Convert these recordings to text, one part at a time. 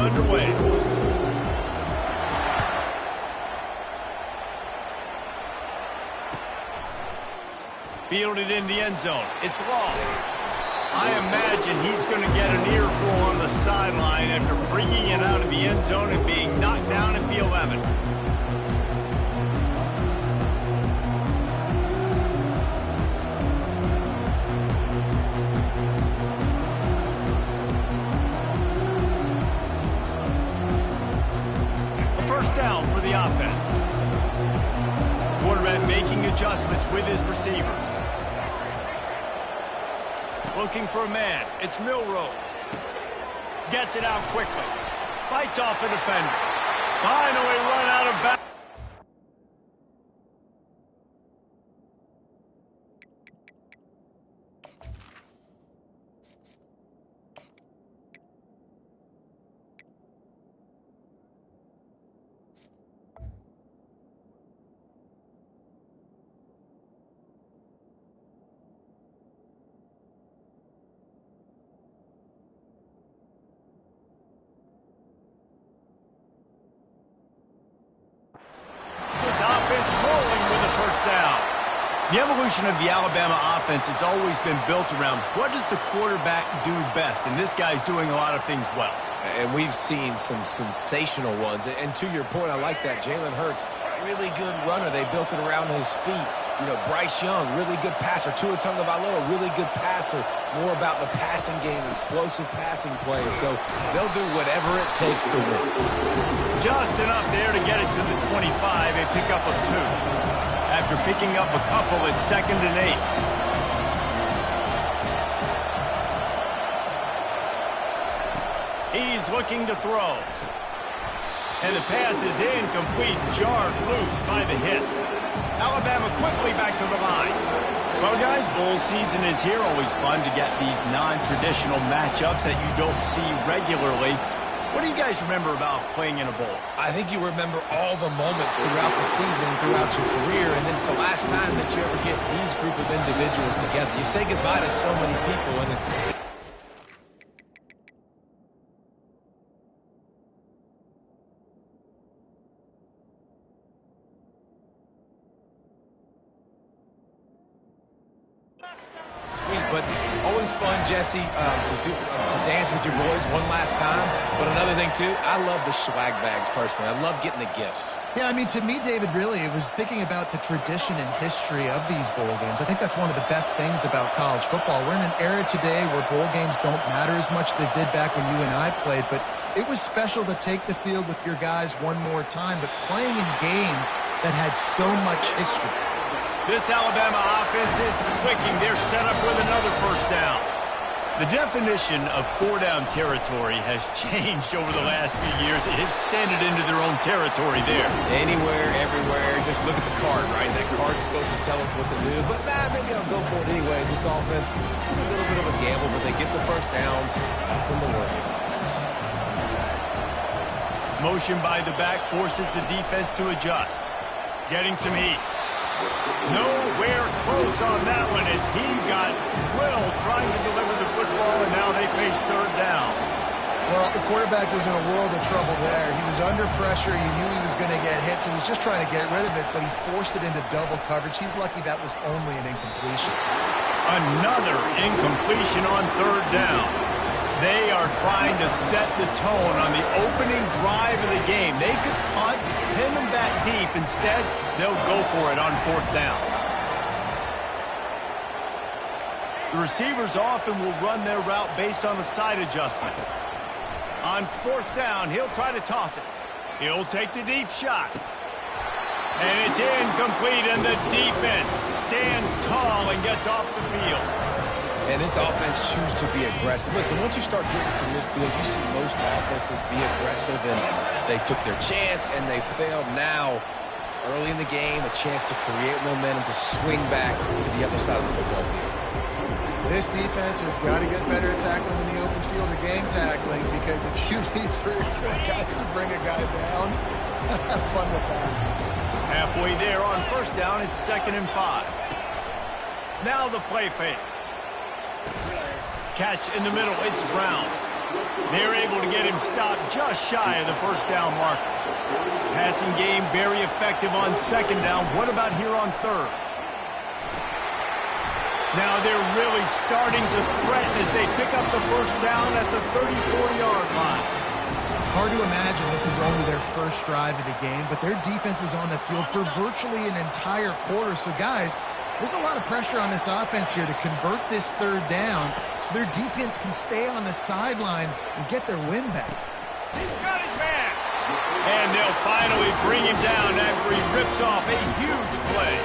underway. Fielded in the end zone. It's lost. I imagine he's going to get an earful on the sideline after bringing it out of the end zone and being knocked down at the 11. A first down for the offense. Quarterback making adjustments with his receivers. Looking for a man. It's Milrow. Gets it out quickly. Fights off a defender. Finally run out of bounds. The evolution of the Alabama offense has always been built around what does the quarterback do best, and this guy's doing a lot of things well. And we've seen some sensational ones. And to your point, I like that. Jalen Hurts, really good runner. They built it around his feet. You know, Bryce Young, really good passer. Tua Tagovailoa, really good passer. More about the passing game, explosive passing plays. So they'll do whatever it takes to win. Just enough there to get it to the 25. A pickup of 2. After picking up a couple at 2nd and 8. He's looking to throw. And the pass is incomplete, jarred loose by the hit. Alabama quickly back to the line. Well, guys, bowl season is here. Always fun to get these non-traditional matchups that you don't see regularly. What do you guys remember about playing in a bowl? I think you remember all the moments throughout the season, throughout your career, and then it's the last time that you ever get these group of individuals together. You say goodbye to so many people, and but always fun, Jesse, to dance with your boys one last time. But another thing, too, I love the swag bags, personally. I love getting the gifts. Yeah, I mean, to me, David, really, it was thinking about the tradition and history of these bowl games. I think that's one of the best things about college football. We're in an era today where bowl games don't matter as much as they did back when you and I played, but it was special to take the field with your guys one more time, but playing in games that had so much history. This Alabama offense is clicking. They're set up with another first down. The definition of 4-down territory has changed over the last few years. It extended into their own territory there. Anywhere, everywhere. Just look at the card, right? That card's supposed to tell us what to do. But maybe I'll go for it anyways. This offense took a little bit of a gamble, but they get the first down. Nothing to worry about. Motion by the back forces the defense to adjust. Getting some heat. Nowhere close on that one as he got drilled trying to deliver the football, and now they face third down. Well, the quarterback was in a world of trouble there. He was under pressure. He knew he was going to get hits. He was just trying to get rid of it, but he forced it into double coverage. He's lucky that was only an incompletion. Another incompletion on third down. They are trying to set the tone on the opening drive of the game. They could punt, pin them back deep. Instead, they'll go for it on fourth down. The receivers often will run their route based on the side adjustment. On fourth down, he'll try to toss it. He'll take the deep shot. And it's incomplete, and the defense stands tall and gets off the field. And this offense chooses to be aggressive. Listen, once you start getting to midfield, you see most offenses be aggressive, and they took their chance, and they failed. Now, early in the game, a chance to create momentum, to swing back to the other side of the football field. This defense has got to get better at tackling in the open field or game tackling, because if you need 3 or 4 guys to bring a guy down, have fun with that. Halfway there on first down, it's 2nd and 5. Now the play fake. Catch in the middle, it's Brown. They're able to get him stopped just shy of the first down marker. Passing game very effective on second down. What about here on third? Now they're really starting to threaten as they pick up the first down at the 34-yard line. Hard to imagine this is only their first drive of the game, but their defense was on the field for virtually an entire quarter. So, guys, there's a lot of pressure on this offense here to convert this third down so their defense can stay on the sideline and get their win back. He's got his man. And they'll finally bring him down after he rips off a huge play.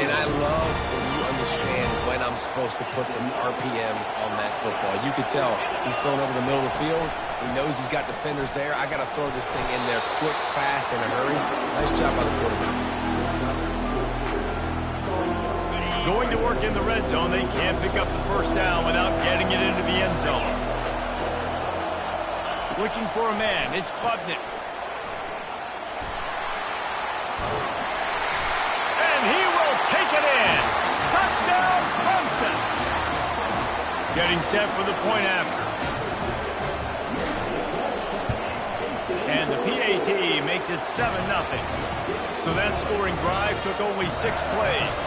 And I love when you understand when I'm supposed to put some RPMs on that football. You could tell he's thrown over the middle of the field. He knows he's got defenders there. I got to throw this thing in there quick, fast, in a hurry. Nice job by the quarterback. Going to work in the red zone. They can't pick up the first down without getting it into the end zone. Looking for a man. It's Klubnik. And he will take it in. Touchdown, Clemson. Getting set for the point after. And the PAT makes it 7-0. So that scoring drive took only 6 plays.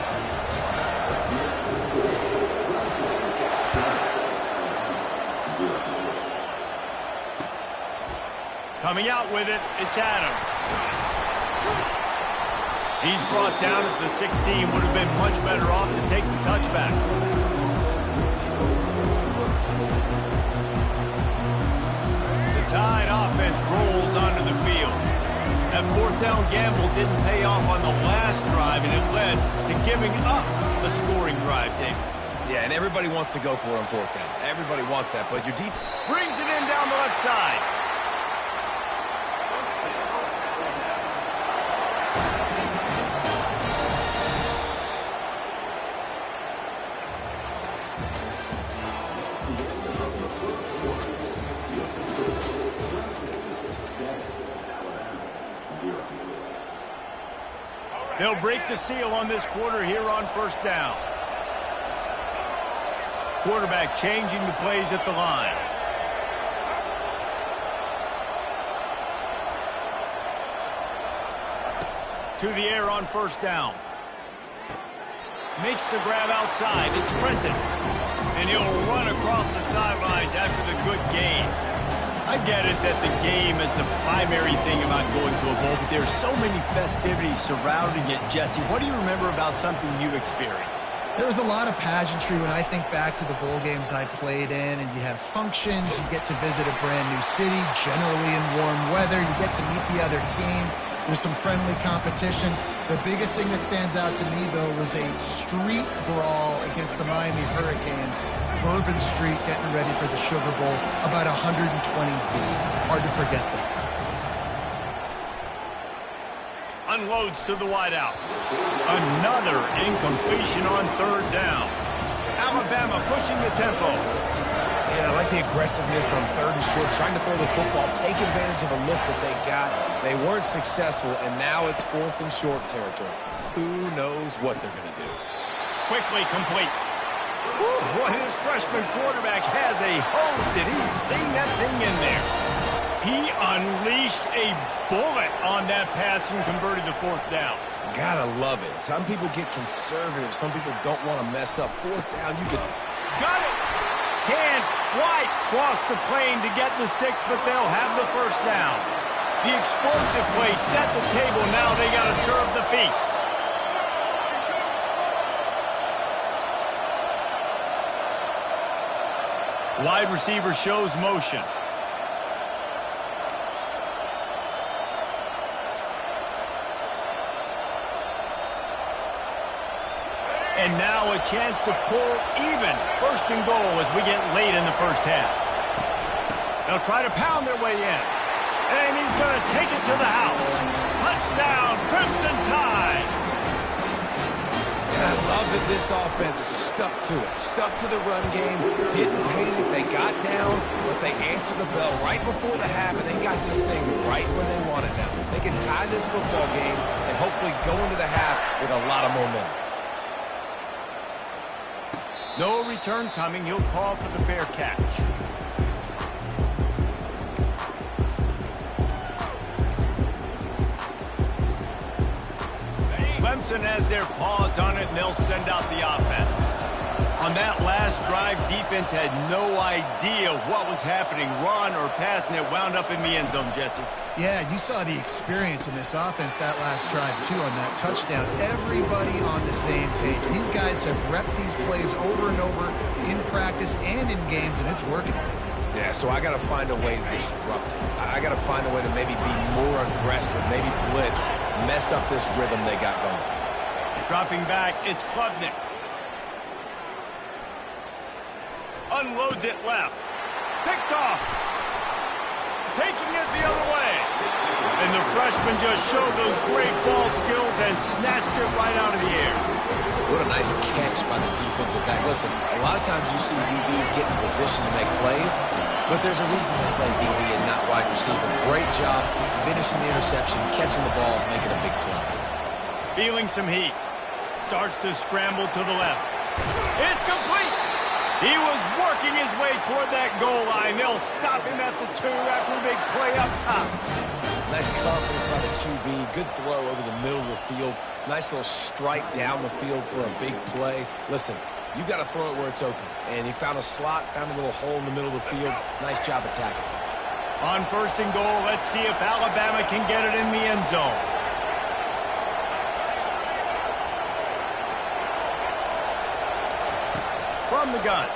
Coming out with it, it's Adams. He's brought down at the 16. Would have been much better off to take the touchback. The Tide offense rolls onto the field. That fourth down gamble didn't pay off on the last drive, and it led to giving up the scoring drive, David. Yeah, and everybody wants to go for it on fourth down. Everybody wants that, but your defense brings it in down the left side. They'll break the seal on this quarter here on first down. Quarterback changing the plays at the line. To the air on first down. Makes the grab outside. It's Prentice. And he'll run across the sidelines after the good gain. I get it that the game is the primary thing about going to a bowl, but there's so many festivities surrounding it. Jesse, what do you remember about something you experienced? There was a lot of pageantry when I think back to the bowl games I played in, and you have functions, you get to visit a brand new city, generally in warm weather, you get to meet the other team, there's some friendly competition. The biggest thing that stands out to me, though, was a street brawl against the Miami Hurricanes. Bourbon Street getting ready for the Sugar Bowl, about 120 deep. Hard to forget that. Unloads to the wideout. Another incompletion on third down. Alabama pushing the tempo. Yeah, I like the aggressiveness on third and short, trying to throw the football, take advantage of a look that they got. They weren't successful, and now it's fourth and short territory. Who knows what they're going to do? Quickly complete. Whew, boy, this freshman quarterback has a hose. Did he sing that thing in there? He unleashed a bullet on that pass and converted the fourth down. Gotta love it. Some people get conservative. Some people don't want to mess up. Fourth down, you can... Got it! Can't quite cross the plane to get the 6, but they'll have the first down. The explosive play set the table. Now they got to serve the feast. Wide receiver shows motion. And now a chance to pull even. First and goal as we get late in the first half. They'll try to pound their way in. And he's going to take it to the house. Touchdown, Crimson Tide. And I love that this offense stuck to it. Stuck to the run game. Didn't panic. They got down, but they answered the bell right before the half, and they got this thing right where they want it now. They can tie this football game and hopefully go into the half with a lot of momentum. No return coming. He'll call for the fair catch. Clemson has their paws on it, and they'll send out the offense. On that last drive, defense had no idea what was happening, run or pass, and it wound up in the end zone, Jesse. Yeah, you saw the experience in this offense that last drive, too, on that touchdown. Everybody on the same page. These guys have repped these plays over and over in practice and in games, and it's working. Yeah, so I got to find a way to disrupt it. I got to find a way to maybe be more aggressive, maybe blitz, mess up this rhythm they got going. Dropping back, it's Klubnik. Unloads it left. Picked off. Taking it the other way. And the freshman just showed those great ball skills and snatched it right out of the air. What a nice catch by the defensive back. Listen, a lot of times you see DBs get in position to make plays, but there's a reason they play DB and not wide receiver. Great job finishing the interception, catching the ball, making a big play. Feeling some heat. Starts to scramble to the left. It's complete. He was working his way toward that goal line. They'll stop him at the 2 after a big play up top. Nice confidence by the QB. Good throw over the middle of the field. Nice little strike down the field for a big play. Listen, you got to throw it where it's open. And he found a slot, found a little hole in the middle of the field. Nice job attacking. On 1st and goal, let's see if Alabama can get it in the end zone. From the gun.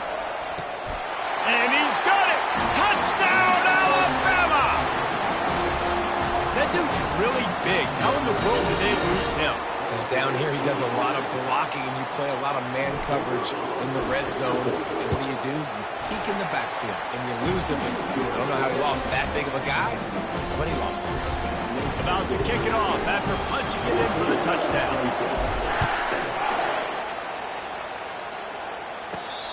And he's got it! Touchdown, Alabama! That dude's really big. How in the world did they lose him? Because down here he does a lot of blocking and you play a lot of man coverage in the red zone. And what do? You peek in the backfield and you lose the big field. I don't know how he lost that big of a guy, but he lost it. About to kick it off after punching it in for the touchdown.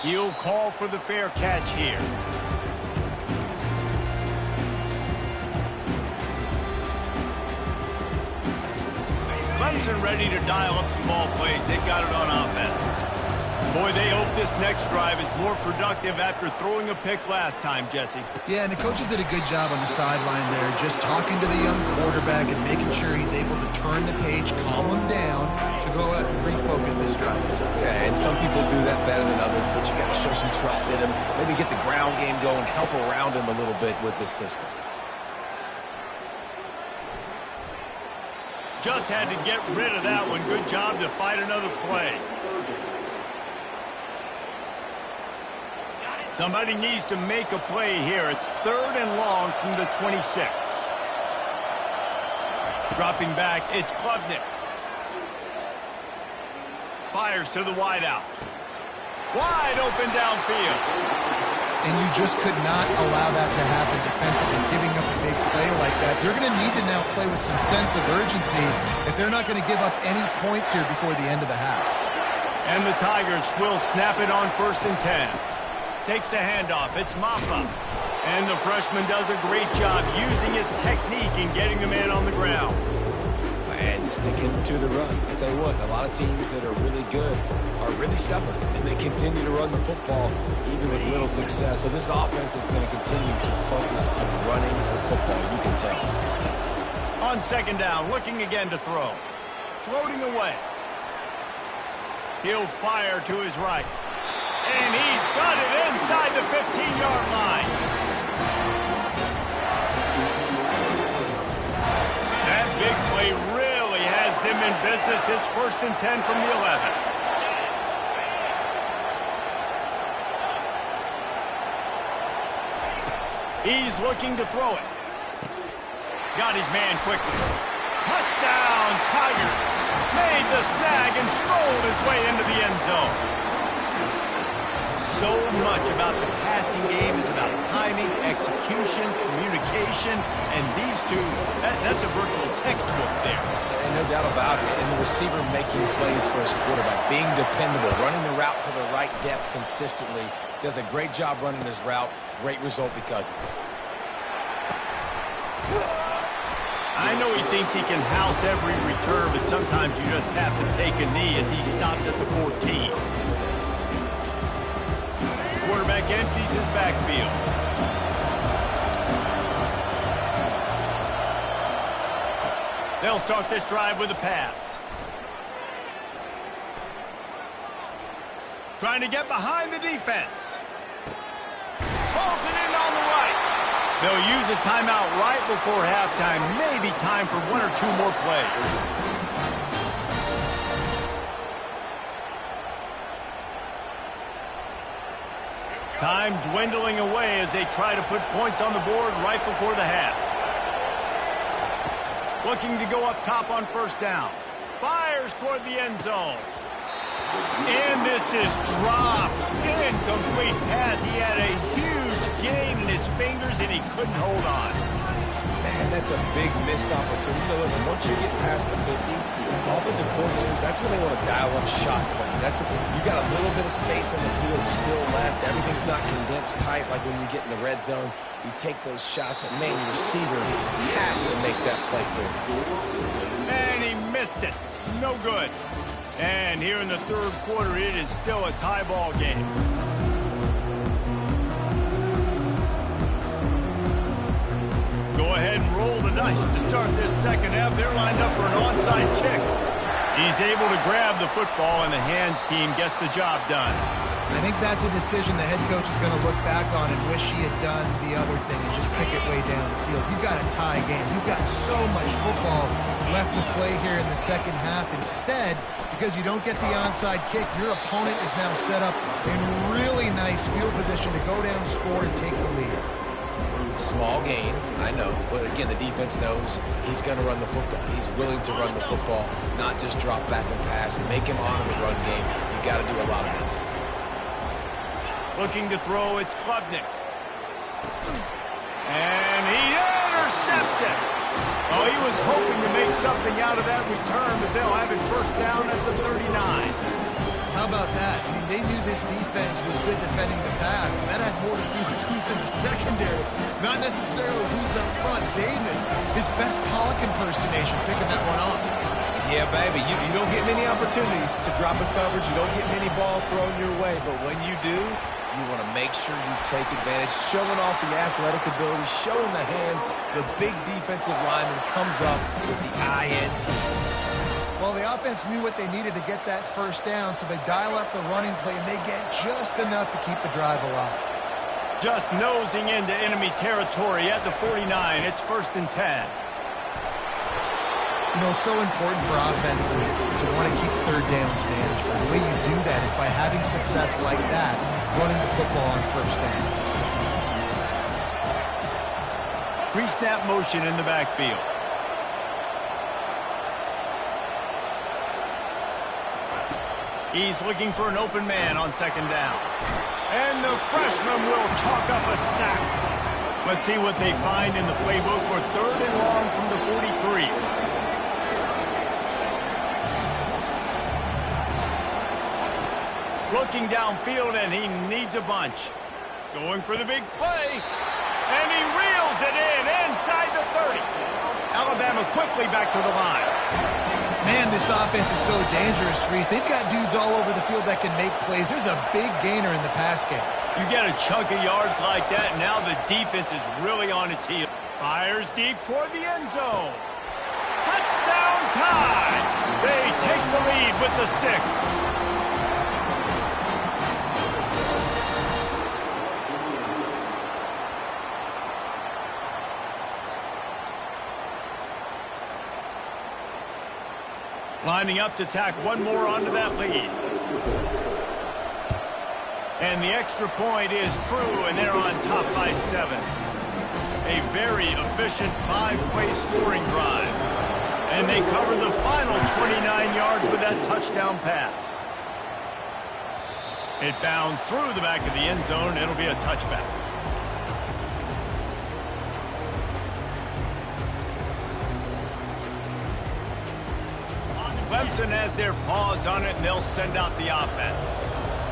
He'll call for the fair catch here. Clemson ready to dial up some ball plays. They got it on offense. Boy, they hope this next drive is more productive after throwing a pick last time, Jesse. Yeah, and the coaches did a good job on the sideline there, just talking to the young quarterback and making sure he's able to turn the page, calm him down, to go out and refocus this drive. Yeah, and some people do that better than others, but you got to show some trust in him, maybe get the ground game going, help around him a little bit with this system. Just had to get rid of that one. Good job to fight another play. Somebody needs to make a play here. It's 3rd and long from the 26. Dropping back, it's Klubnik. Fires to the wideout. Wide open downfield. And you just could not allow that to happen defensively, giving up a big play like that. You're going to need to now play with some sense of urgency if they're not going to give up any points here before the end of the half. And the Tigers will snap it on 1st and 10. Takes the handoff. It's Maffa. And the freshman does a great job using his technique and getting the man on the ground. And sticking to the run. I'll tell you what, a lot of teams that are really good are really stubborn, and they continue to run the football even with little success. So this offense is going to continue to focus on running the football, you can tell. On 2nd down, looking again to throw. Floating away. He'll fire to his right. And he's got it inside the 15-yard line. That big play really has them in business. It's 1st and 10 from the 11. He's looking to throw it. Got his man quickly. Touchdown, Tigers. Made the snag and strolled his way into the end zone. So much about the passing game is about timing, execution, communication, and these two, that's a virtual textbook there. And no doubt about it. And the receiver making plays for his quarterback, being dependable, running the route to the right depth consistently, does a great job running his route. Great result because of it. I know he thinks he can house every return, but sometimes you just have to take a knee as he stopped at the 14. Quarterback empties his backfield. They'll start this drive with a pass. Trying to get behind the defense. Pulls it in on the right. They'll use a timeout right before halftime. Maybe time for one or two more plays. Time dwindling away as they try to put points on the board right before the half. Looking to go up top on first down. Fires toward the end zone. And this is dropped. Incomplete pass. He had a huge gain in his fingers, and he couldn't hold on. Man, that's a big missed opportunity. You know, listen, once you get past the 50, offensive coordinators, that's when they want to dial up shot plays. You got a little bit of space on the field still left. Everything's not condensed tight like when you get in the red zone. You take those shots, but man, your receiver has to make that play for you. And he missed it. No good. And here in the third quarter, it is still a tie ball game. Go ahead and roll the dice to start this second half. They're lined up for an onside kick. He's able to grab the football, and the hands team gets the job done. I think that's a decision the head coach is going to look back on and wish he had done the other thing and just kick it way down the field. You've got a tie game. You've got so much football left to play here in the second half. Instead, because you don't get the onside kick, your opponent is now set up in really nice field position to go down, score, and take the lead. Small gain, I know, but again, the defense knows he's going to run the football. He's willing to run the football, not just drop back and pass, make him honor the run game. You got to do a lot of this. Looking to throw, it's Klubnik. And he intercepts it. Oh, he was hoping to make something out of that return, but they'll have it first down at the 39. How about that? I mean, they knew this defense was good defending the pass, but that had more to do with who's in the secondary, not necessarily who's up front. David, his best Pollock impersonation, picking that one off. Yeah, baby, you don't get many opportunities to drop a coverage. You don't get many balls thrown your way, but when you do, you want to make sure you take advantage, showing off the athletic ability, showing the hands. The big defensive lineman comes up with the INT. Well, the offense knew what they needed to get that first down, so they dial up the running play, and they get just enough to keep the drive alive. Just nosing into enemy territory at the 49. It's 1st and 10. You know, it's so important for offenses to want to keep third downs manageable. The way you do that is by having success like that, running the football on first down. Pre-snap motion in the backfield. He's looking for an open man on second down. And the freshman will chalk up a sack. Let's see what they find in the playbook for 3rd and long from the 43. Looking downfield, and he needs a bunch. Going for the big play. And he reels it in inside the 30. Alabama quickly back to the line. Man, this offense is so dangerous, Reese. They've got dudes all over the field that can make plays. There's a big gainer in the pass game. You get a chunk of yards like that, now the defense is really on its heels. Fires deep toward the end zone. Touchdown tie! They take the lead with the 6. Lining up to tack one more onto that lead. And the extra point is true, and they're on top by 7. A very efficient 5-play scoring drive. And they cover the final 29 yards with that touchdown pass. It bounds through the back of the end zone. It'll be a touchback. Clemson has their paws on it, and they'll send out the offense.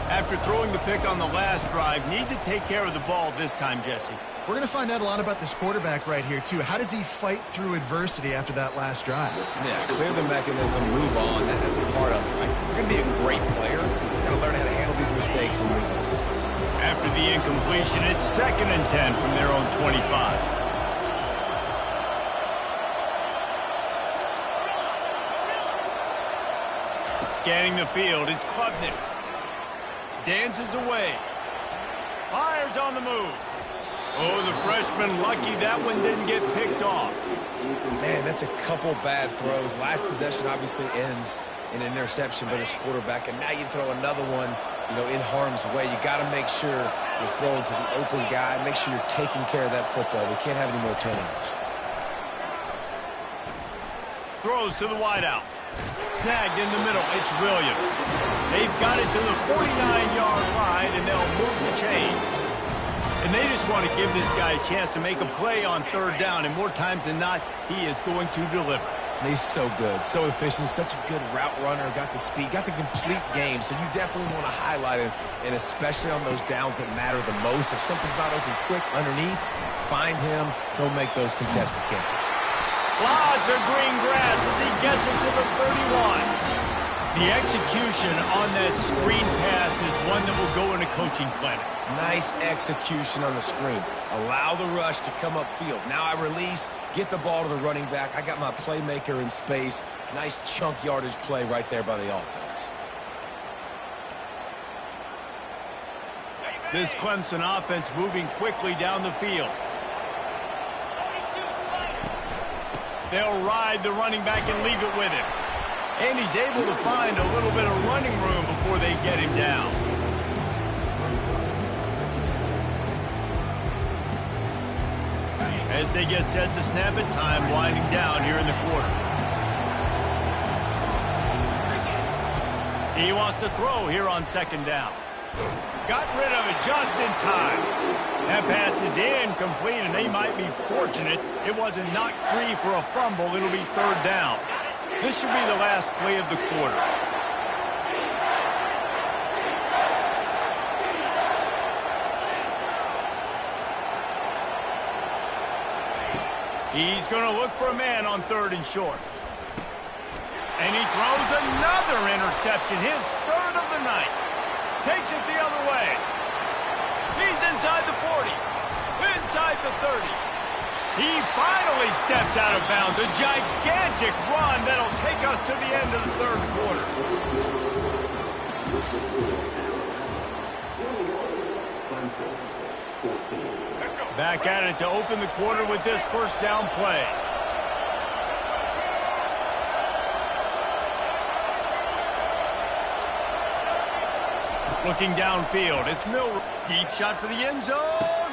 After throwing the pick on the last drive, need to take care of the ball this time, Jesse. We're going to find out a lot about this quarterback right here, too. How does he fight through adversity after that last drive? Yeah, clear the mechanism, move on. That's a part of it, right? If you're going to be a great player, you got to learn how to handle these mistakes and move on. After the incompletion, it's 2nd and 10 from their own 25. Scanning the field, it's Klubnik. dances away. Fires on the move. Oh, the freshman lucky that one didn't get picked off. Man, that's a couple bad throws. Last possession obviously ends in an interception by this quarterback, and now you throw another one, in harm's way. You got to make sure you're throwing to the open guy. Make sure you're taking care of that football. We can't have any more turnovers. Throws to the wideout. Snagged in the middle. It's Williams. They've got it to the 49-yard line, and they'll move the chains. And they just want to give this guy a chance to make a play on third down, and more times than not, he is going to deliver. And he's so good, so efficient, such a good route runner, got the speed, got the complete game, so you definitely want to highlight him, and especially on those downs that matter the most. If something's not open quick underneath, find him, he'll make those contested catches. Lots of green grass as he gets it to the 31. The execution on that screen pass is one that will go in a coaching clinic. Nice execution on the screen. Allow the rush to come upfield. Now I release, get the ball to the running back. I got my playmaker in space. Nice chunk yardage play right there by the offense. This Clemson offense moving quickly down the field. They'll ride the running back and leave it with him. And he's able to find a little bit of running room before they get him down. As they get set to snap it, time winding down here in the quarter. He wants to throw here on second down. Got rid of it just in time. That pass is incomplete, and they might be fortunate it wasn't knocked free for a fumble. It'll be third down. This should be the last play of the quarter. He's going to look for a man on third and short. And he throws another interception, his third of the night. Takes it the other way. He's inside the 40, inside the 30. He finally steps out of bounds. A gigantic run that'll take us to the end of the third quarter. Back at it to open the quarter with this first down play. Looking downfield, it's Milroe. Deep shot for the end zone.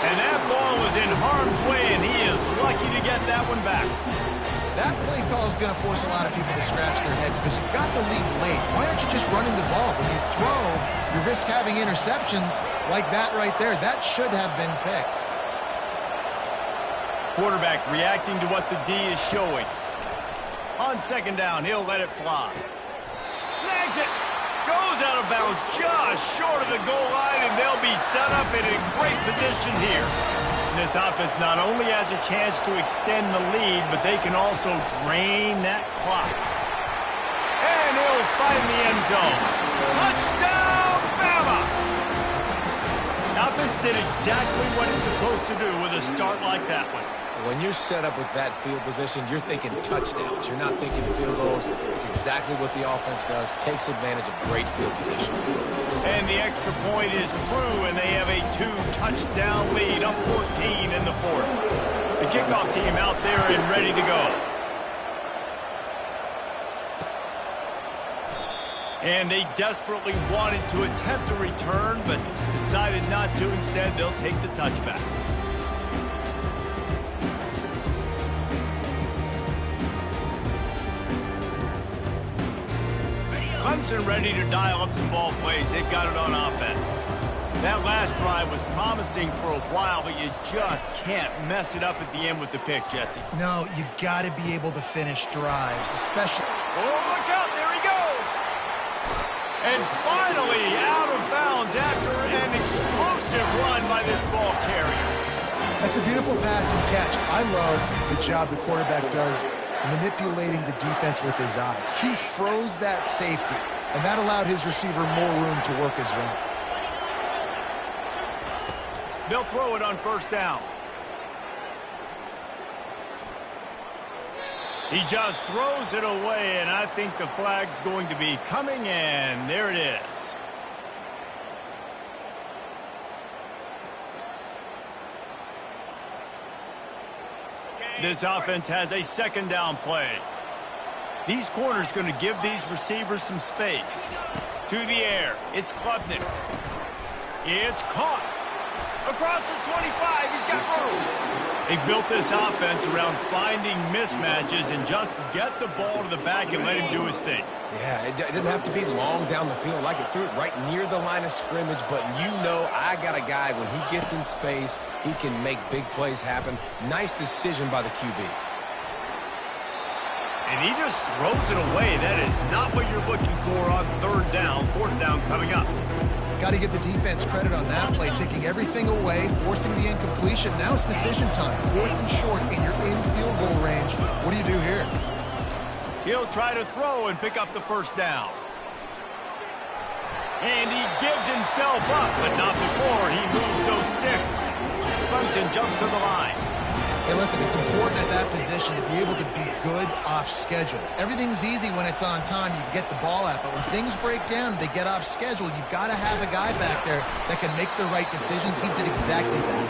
And that ball was in harm's way, and he is lucky to get that one back. That play call is going to force a lot of people to scratch their heads because you've got the lead late. Why aren't you just running the ball? When you throw, you risk having interceptions like that right there. That should have been picked. Quarterback reacting to what the D is showing. On second down, he'll let it fly. Snags it. Goes out of bounds just short of the goal line, and they'll be set up in a great position here. And this offense not only has a chance to extend the lead, but they can also drain that clock. And he'll find the end zone. Touchdown, Bama! The offense did exactly what it's supposed to do with a start like that one. When you're set up with that field position, you're thinking touchdowns. You're not thinking field goals. It's exactly what the offense does. Takes advantage of great field position. And the extra point is true, and they have a 2-touchdown lead, up 14 in the fourth. The kickoff team out there and ready to go. And they desperately wanted to attempt a return, but decided not to. Instead, they'll take the touchback. Clemson ready to dial up some ball plays. They've got it on offense. That last drive was promising for a while, but you just can't mess it up at the end with the pick, Jesse. No, you got to be able to finish drives, especially... Oh, look out. There he goes. And finally out of bounds after an explosive run by this ball carrier. That's a beautiful pass and catch. I love the job the quarterback does manipulating the defense with his eyes. He froze that safety, and that allowed his receiver more room to work his route. They'll throw it on first down. He just throws it away, and I think the flag's going to be coming, and there it is. This offense has a second down play. These corners going to give these receivers some space. To the air. It's Klubnik. It's caught. Across the 25. He's got room. They built this offense around finding mismatches and just get the ball to the back and let him do his thing. Yeah, it didn't have to be long down the field. Like it threw it right near the line of scrimmage, but you know I got a guy, when he gets in space, he can make big plays happen. Nice decision by the QB. And he just throws it away. That is not what you're looking for on third down. Fourth down coming up. Got to give the defense credit on that play, taking everything away, forcing the incompletion. Now it's decision time. Fourth and short, and you're in field goal range. What do you do here? He'll try to throw and pick up the first down. And he gives himself up, but not before he moves those sticks. Clemson jumps to the line. Hey, listen, it's important at that position to be able to be good off schedule. Everything's easy when it's on time. You can get the ball out, but when things break down, they get off schedule. You've got to have a guy back there that can make the right decisions. He did exactly that.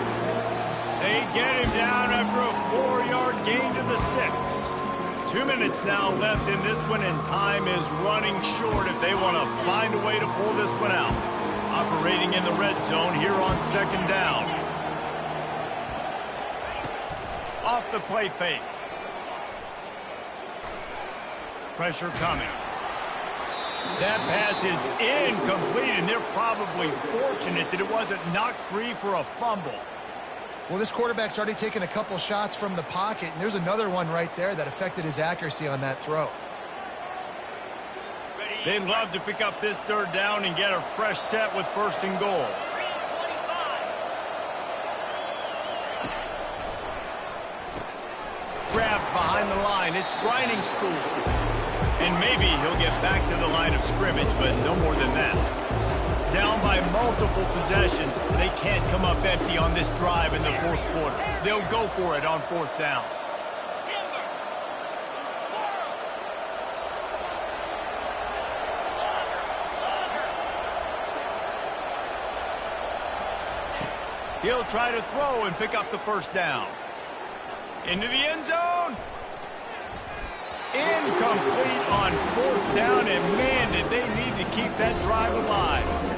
They get him down after a 4-yard gain to the 6. 2 minutes now left in this one, and time is running short if they want to find a way to pull this one out. Operating in the red zone here on second down. Off the play fake. Pressure coming. That pass is incomplete, and they're probably fortunate that it wasn't knocked free for a fumble. Well, this quarterback's already taken a couple shots from the pocket, and there's another one right there that affected his accuracy on that throw. They'd love to pick up this third down and get a fresh set with first and goal. Grabbed behind the line. It's grinding stool. And maybe he'll get back to the line of scrimmage, but no more than that. Down by multiple possessions, they can't come up empty on this drive in the fourth quarter. They'll go for it on fourth down. He'll try to throw and pick up the first down. Into the end zone. Incomplete on fourth down, and man, did they need to keep that drive alive.